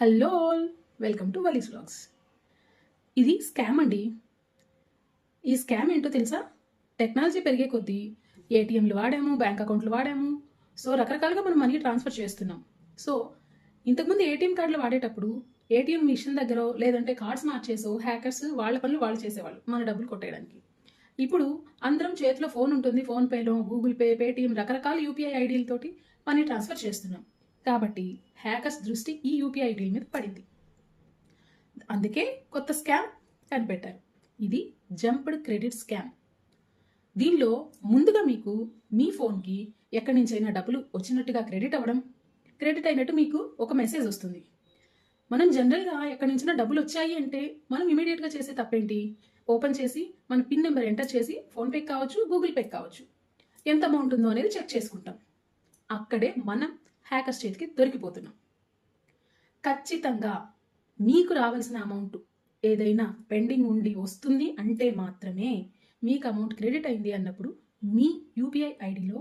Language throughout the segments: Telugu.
Hello all, welcome to Vali's vlogs. ఇది స్కామ్ అండి. ఈ స్కామ్ ఏంటో తెలుసా? టెక్నాలజీ పెరిగే కొద్దీ ఏటీఎంలు వాడాము, బ్యాంక్ అకౌంట్లు వాడాము. సో రకరకాలుగా మనం మనీ ట్రాన్స్ఫర్ చేస్తున్నాం. సో ఇంతకుముందు ఏటీఎం కార్డులు వాడేటప్పుడు ఏటీఎం మిషన్ దగ్గర లేదంటే కార్డ్స్ మార్చేసో హ్యాకర్స్ వాళ్ళ పనులు వాళ్ళు చేసేవాళ్ళు మన డబ్బులు కొట్టేయడానికి. ఇప్పుడు అందరం చేతిలో ఫోన్ ఉంటుంది. ఫోన్పేలో, గూగుల్ పే, పేటీఎం రకరకాల యూపీఐ ఐడీలతోటి మనీ ట్రాన్స్ఫర్ చేస్తున్నాం. కాబట్టి హ్యాకర్స్ దృష్టి ఈ యూపీఐ ఐడీల మీద పడింది. అందుకే కొత్త స్కామ్ కనిపెట్టారు. ఇది జంప్డ్ క్రెడిట్ స్కామ్. దీనిలో ముందుగా మీకు మీ ఫోన్కి ఎక్కడి నుంచైనా డబ్బులు వచ్చినట్టుగా క్రెడిట్ అయినట్టు మీకు ఒక మెసేజ్ వస్తుంది. మనం జనరల్గా ఎక్కడి నుంచైనా డబ్బులు వచ్చాయి అంటే మనం ఇమీడియట్గా చేసే తప్పేంటి? ఓపెన్ చేసి మన పిన్ నెంబర్ ఎంటర్ చేసి ఫోన్పే కావచ్చు, గూగుల్ పే కావచ్చు, ఎంత అమౌంట్ ఉందో అనేది చెక్ చేసుకుంటాం. అక్కడే మనం హ్యాకర్స్ చేతికి దొరికిపోతున్నాం. ఖచ్చితంగా మీకు రావాల్సిన అమౌంట్ ఏదైనా పెండింగ్ ఉండి వస్తుంది అంటే మాత్రమే మీకు అమౌంట్ క్రెడిట్ అయింది అన్నప్పుడు మీ యూపీఐ ఐడిలో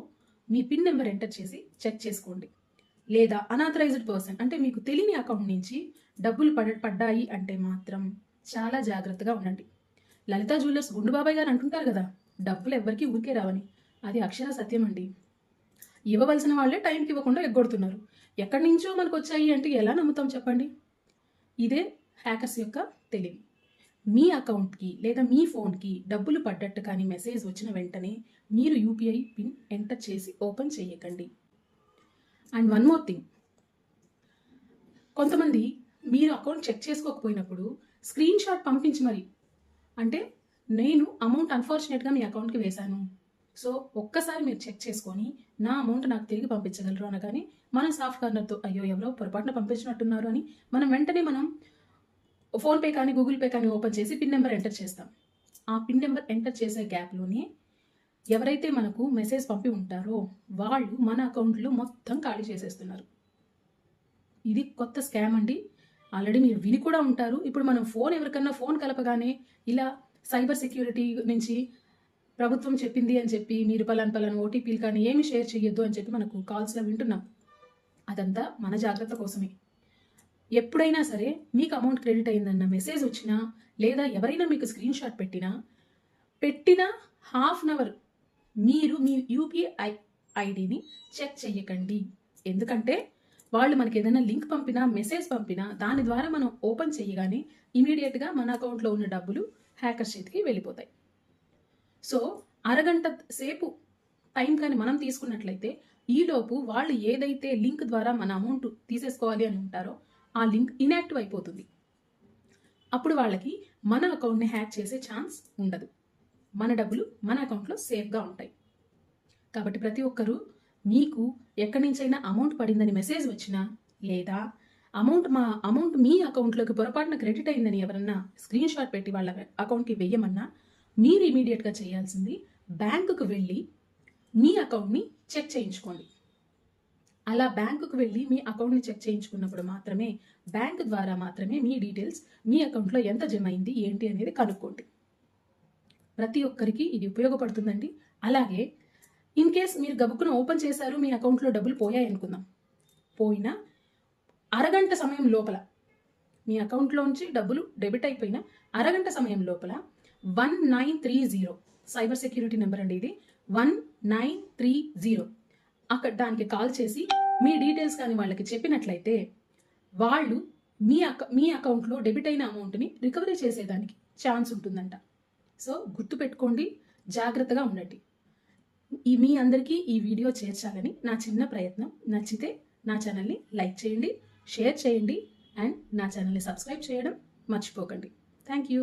మీ పిన్ నెంబర్ ఎంటర్ చేసి చెక్ చేసుకోండి. లేదా అనాథరైజ్డ్ పర్సన్ అంటే మీకు తెలియని అకౌంట్ నుంచి డబ్బులు పడ్డాయి అంటే మాత్రం చాలా జాగ్రత్తగా ఉండండి. లలితా జ్యువెలర్స్ గుండుబాబాయ్ గారు అంటుంటారు కదా, డబ్బులు ఎవ్వరికి ఊరికే రావని. అది అక్షర సత్యం అండి. ఇవ్వవలసిన వాళ్ళే టైంకి ఇవ్వకుండా ఎగ్గొడుతున్నారు. ఎక్కడి నుంచో మనకు వచ్చాయి అంటే ఎలా నమ్ముతాం చెప్పండి? ఇదే హ్యాకర్స్ యొక్క తెలివి. మీ అకౌంట్కి లేదా మీ ఫోన్కి డబ్బులు పడ్డట్టు కానీ మెసేజ్ వచ్చిన వెంటనే మీరు యూపీఐ పిన్ ఎంటర్ చేసి ఓపెన్ చేయకండి. అండ్ వన్ మోర్ థింగ్, కొంతమంది మీరు అకౌంట్ చెక్ చేసుకోకపోయినప్పుడు స్క్రీన్ షాట్ పంపించి మరి అంటే నేను అమౌంట్ అన్ఫార్చునేట్గా మీ అకౌంట్కి వేశాను, సో ఒక్కసారి మీరు చెక్ చేసుకొని నా అమౌంట్ నాకు తిరిగి పంపించగలరు అనగానే మనం సాఫ్ట్ కార్నర్తో అయ్యో ఎవరో పొరపాటున పంపించినట్టున్నారు అని వెంటనే మనం ఫోన్పే కానీ గూగుల్ పే కానీ ఓపెన్ చేసి పిన్ నెంబర్ ఎంటర్ చేస్తాం. ఆ పిన్ నెంబర్ ఎంటర్ చేసే గ్యాప్లోనే ఎవరైతే మనకు మెసేజ్ పంపి ఉంటారో వాళ్ళు మన అకౌంట్లో మొత్తం ఖాళీ చేసేస్తున్నారు. ఇది కొత్త స్కామ్ అండి. ఆల్రెడీ మీరు విని కూడా ఉంటారు. ఇప్పుడు మనం ఎవరికన్నా ఫోన్ కలపగానే ఇలా సైబర్ సెక్యూరిటీ నుంచి ప్రభుత్వం చెప్పింది అని చెప్పి మీరు పలానా ఓటీపీలు కానీ ఏమి షేర్ చేయొద్దు అని చెప్పి మనకు కాల్స్లో వింటున్నాం. అదంతా మన జాగ్రత్త కోసమే. ఎప్పుడైనా సరే మీకు అమౌంట్ క్రెడిట్ అయిందన్న మెసేజ్ వచ్చినా లేదా ఎవరైనా మీకు స్క్రీన్ షాట్ పెట్టిన హాఫ్ అన్ అవర్ మీరు మీ యూపీఐ ఐడిని చెక్ చేయకండి. ఎందుకంటే వాళ్ళు మనకి ఏదైనా లింక్ పంపినా మెసేజ్ పంపినా దాని ద్వారా మనం ఓపెన్ చేయగానే ఇమీడియట్గా మన అకౌంట్లో ఉన్న డబ్బులు హ్యాకర్ చేతికి వెళ్ళిపోతాయి. సో అరగంట సేపు టైం కానీ మనం తీసుకున్నట్లయితే ఈలోపు వాళ్ళు ఏదైతే లింక్ ద్వారా మన అమౌంట్ తీసేసుకోవాలి అని ఉంటారో ఆ లింక్ ఇన్యాక్టివ్ అయిపోతుంది. అప్పుడు వాళ్ళకి మన అకౌంట్ని హ్యాక్ చేసే ఛాన్స్ ఉండదు. మన డబ్బులు మన అకౌంట్లో సేఫ్గా ఉంటాయి. కాబట్టి ప్రతి ఒక్కరూ మీకు ఎక్కడి నుంచైనా అమౌంట్ పడిందని మెసేజ్ వచ్చినా లేదా అమౌంట్ మీ అకౌంట్లోకి పొరపాటున క్రెడిట్ అయిందని ఎవరన్నా స్క్రీన్ షాట్ పెట్టి వాళ్ళ అకౌంట్కి వెయ్యమన్నా మీరు ఇమీడియట్గా చేయాల్సింది బ్యాంకుకు వెళ్ళి మీ అకౌంట్ని చెక్ చేయించుకోండి. అలా బ్యాంకుకు వెళ్ళి మీ అకౌంట్ని చెక్ చేయించుకున్నప్పుడు మాత్రమే బ్యాంక్ ద్వారా మాత్రమే మీ డీటెయిల్స్ మీ అకౌంట్లో ఎంత జమ అయింది ఏంటి అనేది కనుక్కోండి. ప్రతి ఒక్కరికి ఇది ఉపయోగపడుతుందండి. అలాగే ఇన్ కేస్ మీరు గబుక్కున ఓపెన్ చేశారు, మీ అకౌంట్లో డబ్బులు పోయాయి అనుకుందాం. పోయినా అరగంట సమయం లోపల మీ అకౌంట్లోంచి డబ్బులు డెబిట్ అయిపోయిన అరగంట సమయం లోపల 1930 సైబర్ సెక్యూరిటీ నెంబర్ అండి ఇది. 1930 అక్కడ దానికి కాల్ చేసి మీ డీటెయిల్స్ కానీ వాళ్ళకి చెప్పినట్లయితే వాళ్ళు మీ అకౌంట్లో డెబిట్ అయిన అమౌంట్ని రికవరీ చేసేదానికి ఛాన్స్ ఉంటుందంట. సో గుర్తుపెట్టుకోండి, జాగ్రత్తగా ఉండండి. మీ అందరికీ ఈ వీడియో చేర్చాలని నా చిన్న ప్రయత్నం. నచ్చితే నా ఛానల్ని లైక్ చేయండి, షేర్ చేయండి అండ్ నా ఛానల్ని సబ్స్క్రైబ్ చేయడం మర్చిపోకండి. Thank you.